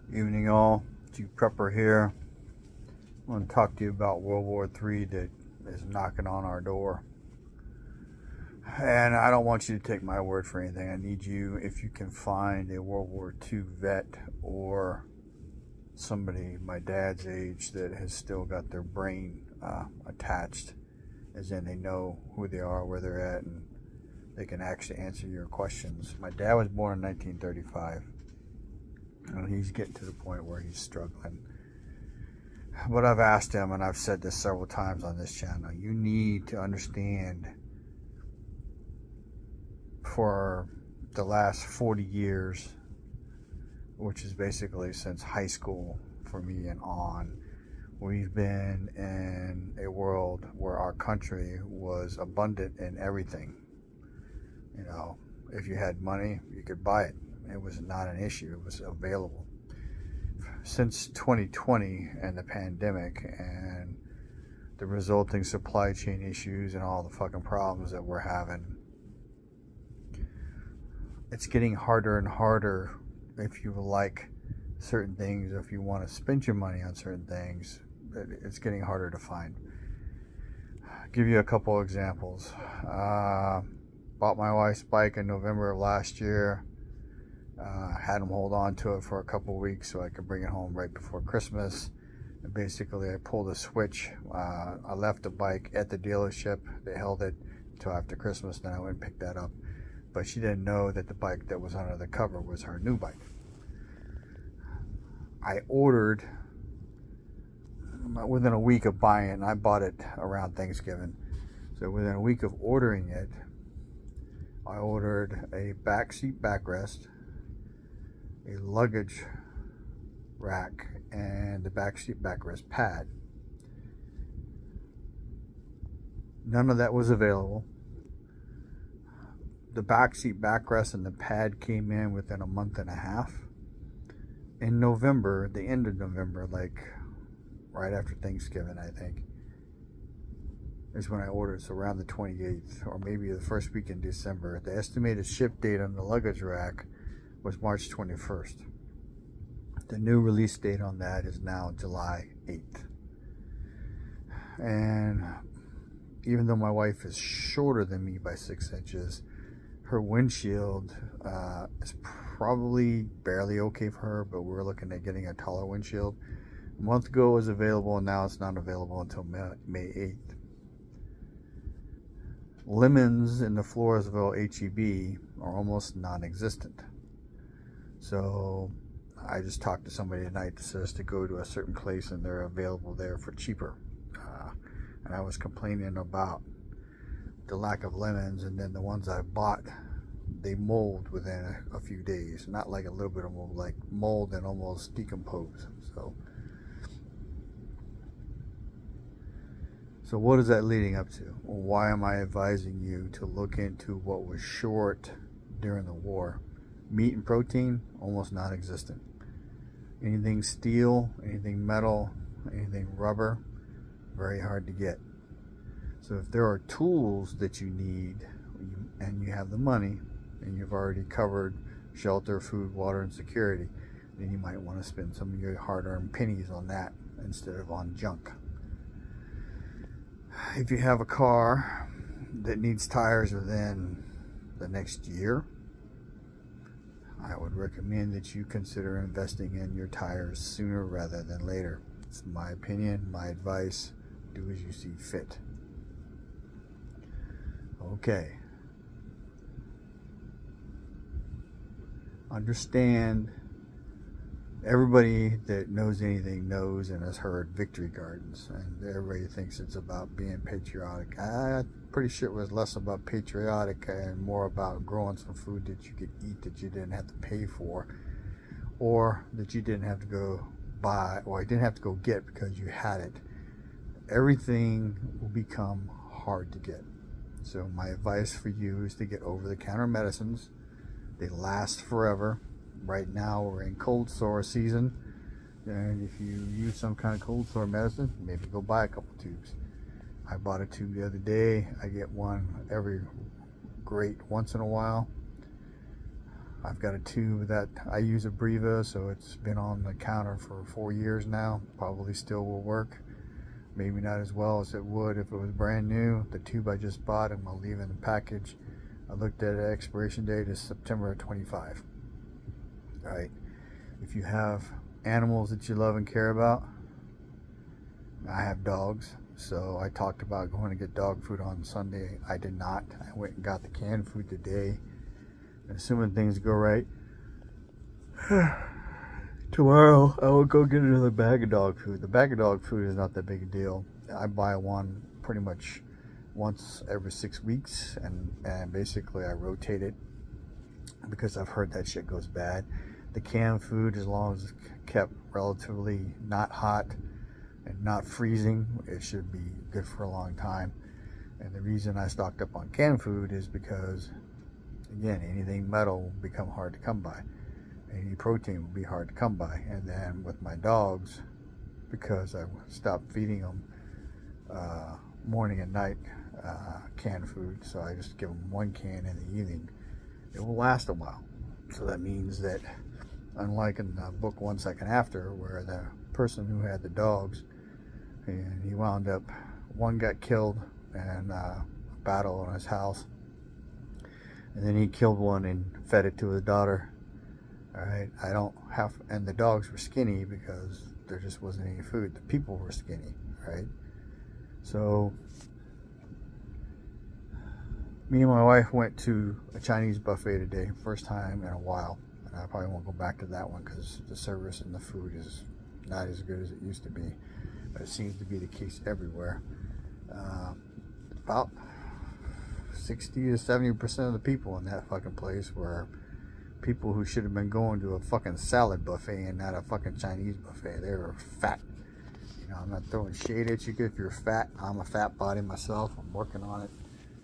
Evening all, G Prepper here. I want to talk to you about World War III that is knocking on our door. And I don't want you to take my word for anything. I need you, if you can find a World War II vet or somebody my dad's age that has still got their brain attached, as in they know who they are, where they're at, and they can actually answer your questions. My dad was born in 1935. And he's getting to the point where he's struggling. But I've asked him, and I've said this several times on this channel, you need to understand, for the last 40 years, which is basically since high school for me and on, we've been in a world where our country was abundant in everything. You know, if you had money, you could buy it. It was not an issue. It was available. Since 2020 and the pandemic and the resulting supply chain issues and all the fucking problems that we're having, it's getting harder and harder if you like certain things, if you want to spend your money on certain things. It's getting harder to find. I'll give you a couple examples. Bought my wife's bike in November of last year. Had him hold on to it for a couple of weeks so I could bring it home right before Christmas. And basically, I pulled a switch. I left the bike at the dealership. They held it until after Christmas. Then I went and picked that up. But she didn't know that the bike that was under the cover was her new bike. I ordered within a week of buying it, and I bought it around Thanksgiving. So within a week of ordering it, I ordered a back seat backrest, a luggage rack, and the back seat backrest pad. None of that was available. The back seat backrest and the pad came in within a month and a half. In November, the end of November, like right after Thanksgiving, I think, is when I ordered. So around the 28th, or maybe the first week in December. The estimated ship date on the luggage rack was March 21st. The new release date on that is now July 8th. And even though my wife is shorter than me by 6 inches, her windshield is probably barely okay for her, but we're looking at getting a taller windshield. A month ago it was available, and now it's not available until May 8th. Lemons in the Floresville HEB are almost non-existent. So I just talked to somebody tonight that says to go to a certain place and they're available there for cheaper. And I was complaining about the lack of lemons, and then the ones I bought, they mold within a few days. Not like a little bit of mold, like mold and almost decompose. So what is that leading up to? Well, why am I advising you to look into what was short during the war? Meat and protein, almost non-existent. Anything steel, anything metal, anything rubber, very hard to get. So if there are tools that you need and you have the money and you've already covered shelter, food, water, and security, then you might want to spend some of your hard-earned pennies on that instead of on junk. If you have a car that needs tires within the next year, I would recommend that you consider investing in your tires sooner rather than later. It's my opinion, my advice. Do as you see fit. Okay. Understand, everybody that knows anything knows and has heard victory gardens, and everybody thinks it's about being patriotic. I'm pretty sure it was less about patriotic and more about growing some food that you could eat that you didn't have to pay for, or that you didn't have to go buy, or you didn't have to go get because you had it. Everything will become hard to get. So my advice for you is to get over-the-counter medicines. They last forever. Right now we're in cold sore season, and if you use some kind of cold sore medicine, maybe go buy a couple tubes. I bought a tube the other day. I get one every once in a while. I've got a tube that I use a Breva, so it's been on the counter for 4 years now. Probably still will work. Maybe not as well as it would if it was brand new. The tube I just bought, and I'll leave in the package. I looked at the expiration date is September 25. All right. If you have animals that you love and care about, I have dogs, so I talked about going to get dog food on Sunday. I did not. I went and got the canned food today. Assuming things go right, tomorrow I will go get another bag of dog food. The bag of dog food is not that big a deal. I buy one pretty much once every 6 weeks, and basically I rotate it because I've heard that shit goes bad. The canned food, as long as it's kept relatively not hot and not freezing, it should be good for a long time. And the reason I stocked up on canned food is because, again, anything metal will become hard to come by. Any protein will be hard to come by. And then with my dogs, because I stopped feeding them morning and night canned food, so I just give them one can in the evening, it will last a while. So that means that, unlike in the book 1 Second After, where the person who had the dogs, and he wound up, one got killed in a battle in his house, and then he killed one and fed it to his daughter. All right, I don't have, and the dogs were skinny because there just wasn't any food. The people were skinny, right? So me and my wife went to a Chinese buffet today, first time in a while, and I probably won't go back to that one because the service and the food is not as good as it used to be, but it seems to be the case everywhere. About 60 to 70% of the people in that fucking place were people who should have been going to a fucking salad buffet and not a fucking Chinese buffet. They were fat. You know, I'm not throwing shade at you if you're fat. I'm a fat body myself. I'm working on it.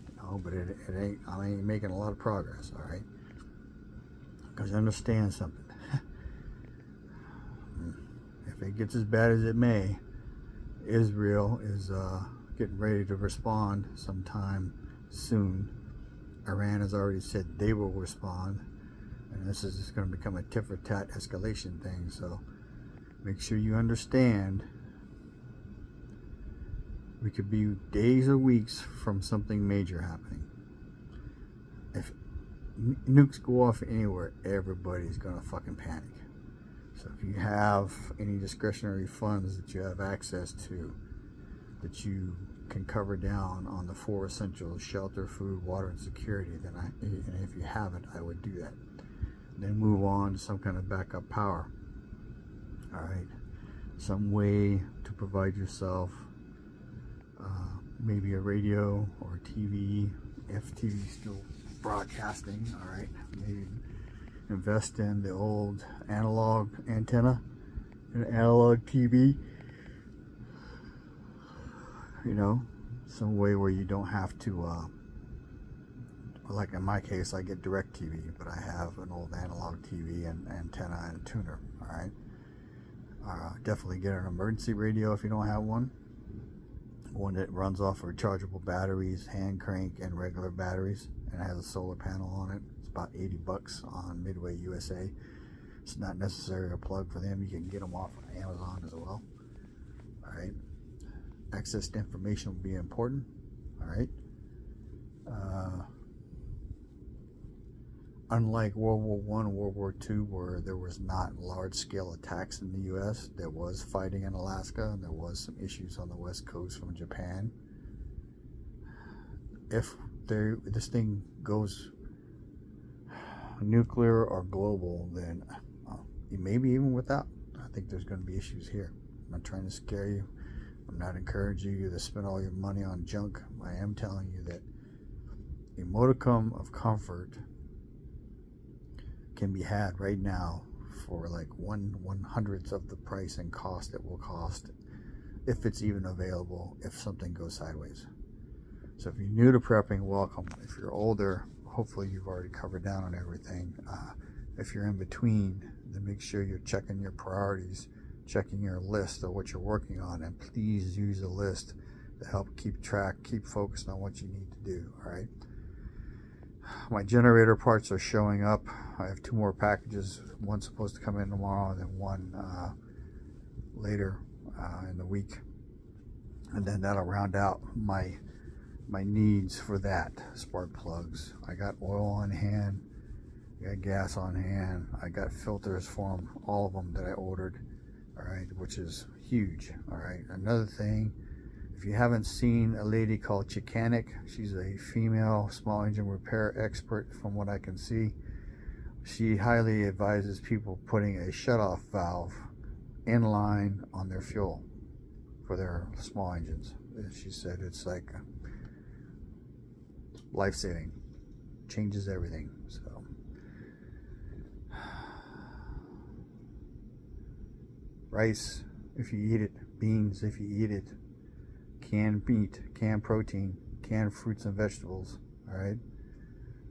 You know, but I ain't making a lot of progress, all right? Because understand something. If it gets as bad as it may, Israel is getting ready to respond sometime soon. Iran has already said they will respond, and this is just going to become a tit for tat escalation thing. So make sure you understand, we could be days or weeks from something major happening. If nukes go off anywhere, everybody's going to fucking panic. So if you have any discretionary funds that you have access to, that you can cover down on the 4 essentials: shelter, food, water, and security, then and if you haven't, I would do that. Then move on to some kind of backup power. All right, some way to provide yourself, maybe a radio or TV, if TV is still broadcasting. All right, maybe invest in the old analog antenna, an analog TV. You know, some way where you don't have to, like in my case, I get direct TV, but I have an old analog TV and antenna and a tuner. All right, definitely get an emergency radio if you don't have one that runs off of rechargeable batteries, hand crank, and regular batteries, and it has a solar panel on it. It's about 80 bucks on Midway USA. It's not necessarily a plug for them. You can get them off of Amazon as well. All right, access to information will be important. All right, unlike World War I and World War II, where there was not large-scale attacks in the U.S., there was fighting in Alaska, and there was some issues on the West Coast from Japan. If this thing goes nuclear or global, then maybe even without, I think there's going to be issues here. I'm not trying to scare you. I'm not encouraging you to spend all your money on junk. I am telling you that a modicum of comfort can be had right now for like 1/100th of the price and cost it will cost, if it's even available, if something goes sideways. So if you're new to prepping, welcome. If you're older, hopefully you've already covered down on everything. If you're in between, then make sure you're checking your priorities, checking your list of what you're working on, and please use a list to help keep track, keep focused on what you need to do. All right. My generator parts are showing up. I have 2 more packages. One's supposed to come in tomorrow, and then one later in the week. And then that'll round out my needs for that. Spark plugs. I got oil on hand. I got gas on hand. I got filters for them, all of them that I ordered. All right, which is huge. All right. Another thing, if you haven't seen a lady called Chicanic, she's a female small engine repair expert from what I can see. She highly advises people putting a shutoff valve in line on their fuel for their small engines. She said it's like life-saving, changes everything. So rice if you eat it, beans if you eat it, canned meat, canned protein, canned fruits and vegetables. All right,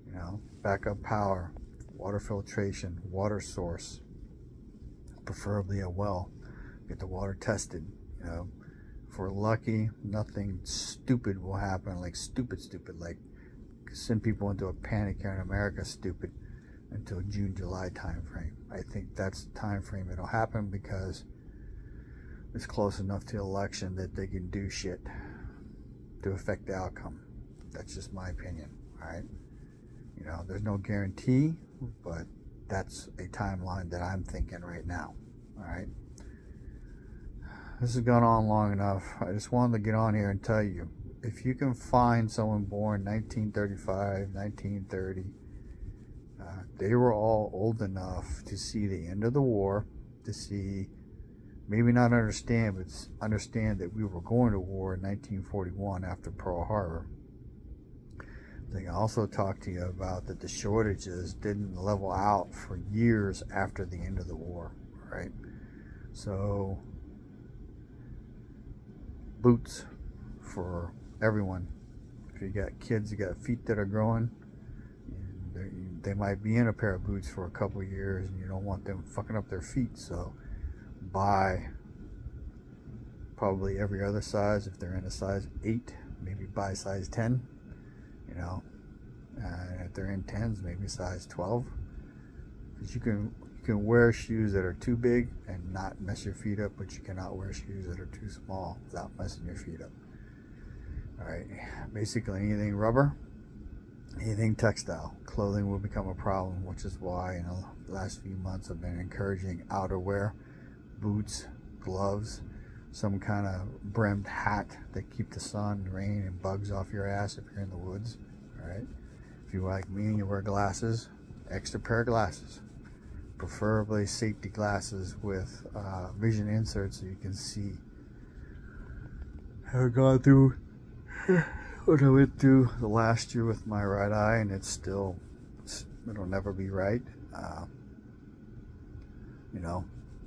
you know, backup power, water filtration, water source, preferably a well. Get the water tested. You know, if we're lucky, nothing stupid will happen, like stupid, like send people into a panic here in America, stupid, until June, July time frame. I think that's the time frame it'll happen, because it's close enough to election that they can do shit to affect the outcome. That's just my opinion. All right, you know, there's no guarantee, but that's a timeline that I'm thinking right now. All right, this has gone on long enough. I just wanted to get on here and tell you, if you can find someone born 1935, 1930, they were all old enough to see the end of the war, to see, maybe not understand, but understand that we were going to war in 1941 after Pearl Harbor. They can also talk to you about that the shortages didn't level out for years after the end of the war, right? So, boots for everyone. If you got kids, you got feet that are growing, they might be in a pair of boots for a couple of years, and you don't want them fucking up their feet. So buy probably every other size. If they're in a size 8, maybe buy size 10, you know. If they're in 10s, maybe size 12, because you can wear shoes that are too big and not mess your feet up, but you cannot wear shoes that are too small without messing your feet up. All right, basically anything rubber, anything textile, clothing will become a problem, which is why in the last few months I've been encouraging outerwear, boots, gloves, some kind of brimmed hat that keep the sun, rain, and bugs off your ass if you're in the woods. All right, if you're like me and you wear glasses, extra pair of glasses, preferably safety glasses with vision inserts so you can see. I've gone through what I went through the last year with my right eye, and it'll never be right. You know,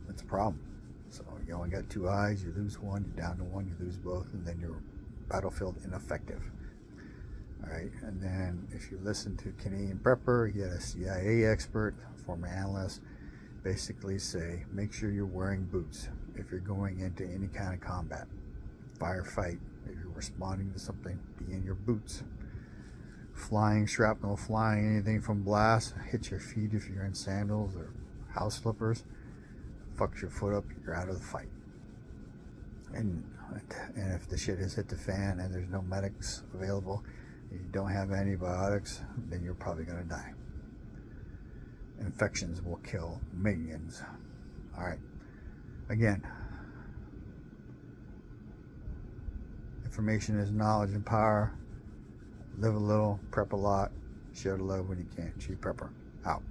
it's a problem. So you only got 2 eyes, you lose one, you're down to one, you lose both, and then you're battlefield ineffective. All right, and then if you listen to Canadian Prepper, he had a CIA expert, former analyst, basically say, make sure you're wearing boots if you're going into any kind of combat, firefight. If you're responding to something, be in your boots. Flying, shrapnel flying, anything from blast, hit your feet if you're in sandals or house slippers, fucks your foot up, you're out of the fight. And if the shit has hit the fan and there's no medics available, and you don't have antibiotics, then you're probably going to die. Infections will kill millions. All right. Again, information is knowledge and power. Live a little, prep a lot, share the love when you can. Chief Prepper, out.